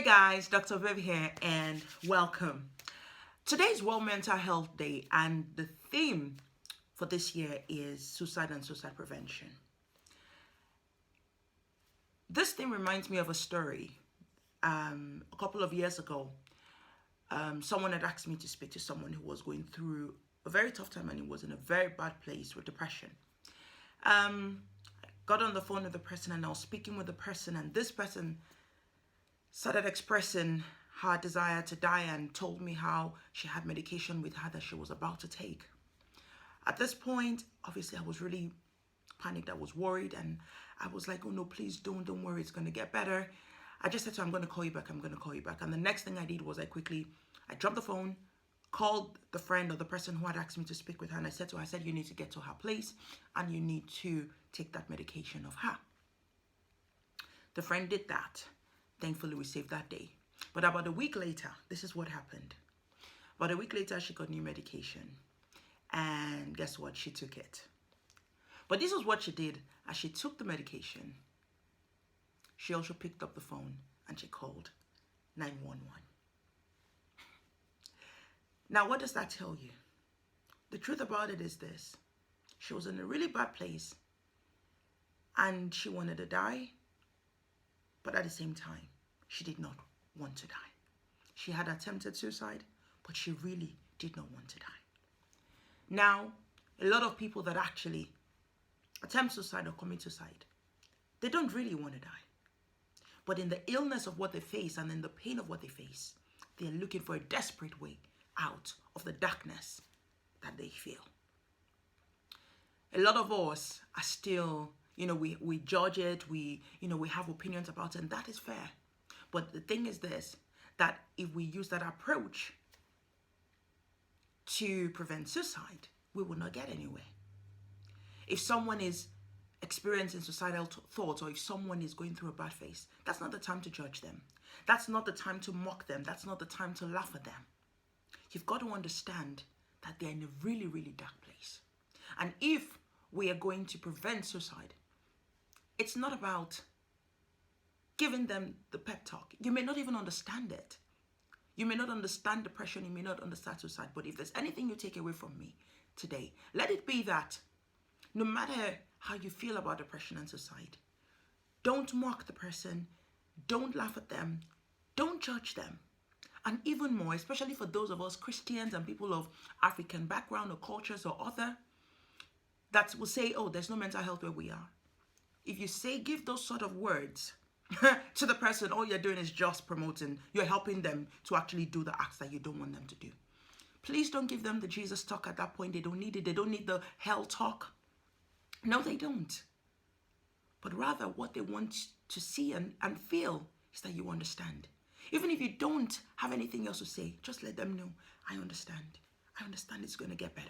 guys, Dr. Viv here and welcome. Today's World Mental Health Day and the theme for this year is suicide and suicide prevention. This thing reminds me of a story. A couple of years ago, someone had asked me to speak to someone who was going through a very tough time and he was in a very bad place with depression. I got on the phone with the person and I was speaking with the person, and this person started expressing her desire to die and told me how she had medication with her that she was about to take. At this point, obviously I was really panicked, I was worried, and I was like, oh no, please don't worry, it's gonna get better. I just said to her, I'm gonna call you back. And the next thing I did was I dropped the phone, called the friend or the person who had asked me to speak with her, and I said to her, you need to get to her place and you need to take that medication of her. The friend did that. Thankfully, we saved that day. But about a week later, this is what happened. About a week later, she got new medication. And guess what? She took it. But this is what she did. As she took the medication, she also picked up the phone and she called 911. Now, what does that tell you? The truth about it is this. She was in a really bad place and she wanted to die. But at the same time, she did not want to die. She had attempted suicide, but she really did not want to die. Now, a lot of people that actually attempt suicide or commit suicide, they don't really want to die. But in the illness of what they face and in the pain of what they face, they're looking for a desperate way out of the darkness that they feel. A lot of us are still, we judge it, we have opinions about it, and that is fair. But the thing is this, that if we use that approach to prevent suicide, we will not get anywhere. If someone is experiencing suicidal thoughts, or if someone is going through a bad phase, that's not the time to judge them. That's not the time to mock them. That's not the time to laugh at them. You've got to understand that they're in a really, really dark place. And if we are going to prevent suicide, it's not about giving them the pep talk. You may not even understand it. You may not understand depression. You may not understand suicide. But if there's anything you take away from me today, let it be that no matter how you feel about depression and suicide, don't mock the person. Don't laugh at them. Don't judge them. And even more, especially for those of us Christians and people of African background or cultures or other, that will say, oh, there's no mental health where we are. If you give those sort of words to the person, all you're doing is just promoting, you're helping them to actually do the acts that you don't want them to do. Please don't give them the Jesus talk at that point. They don't need it. They don't need the hell talk. No, they don't. But rather what they want to see and feel is that you understand. Even if you don't have anything else to say, just let them know, I understand. I understand it's going to get better.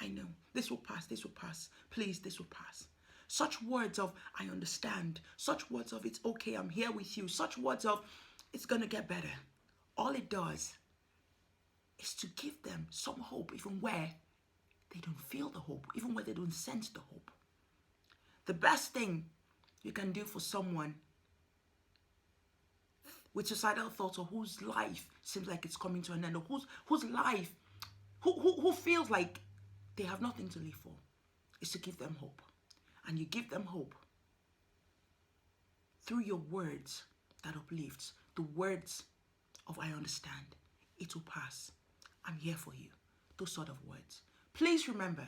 I know. This will pass. This will pass. Please, this will pass. Such words of, I understand. Such words of, it's okay, I'm here with you. Such words of, it's going to get better. All it does is to give them some hope, even where they don't feel the hope, even where they don't sense the hope. The best thing you can do for someone with suicidal thoughts, or whose life seems like it's coming to an end, or whose life, who feels like they have nothing to live for, is to give them hope. And you give them hope through your words that uplifts, the words of I understand, it will pass, I'm here for you, those sort of words. Please remember,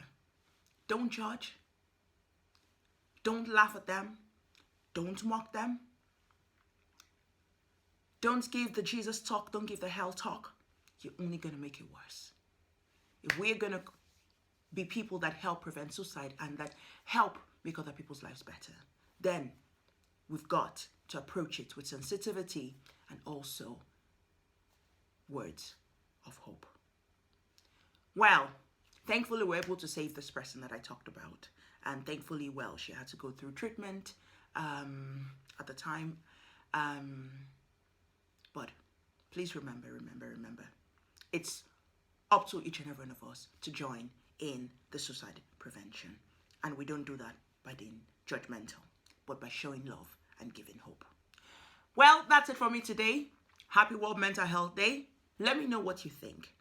don't judge, don't laugh at them, don't mock them, don't give the Jesus talk, don't give the hell talk. You're only going to make it worse. If we're going to be people that help prevent suicide and that help make other people's lives better, then we've got to approach it with sensitivity and also words of hope. Well, thankfully we're able to save this person that I talked about, and thankfully, well, she had to go through treatment at the time, but please remember, it's up to each and every one of us to join in the suicide prevention. And we don't do that by being judgmental, but by showing love and giving hope. Well, that's it for me today. Happy World Mental Health Day. Let me know what you think.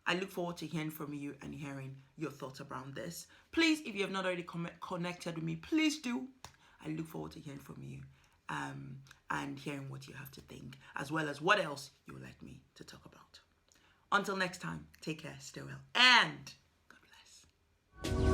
I look forward to hearing from you and hearing your thoughts around this. Please, if you have not already connected with me, please do. I look forward to hearing from you and hearing what you have to think, as well as what else you would like me to talk about. Until next time, take care, stay well, and God bless.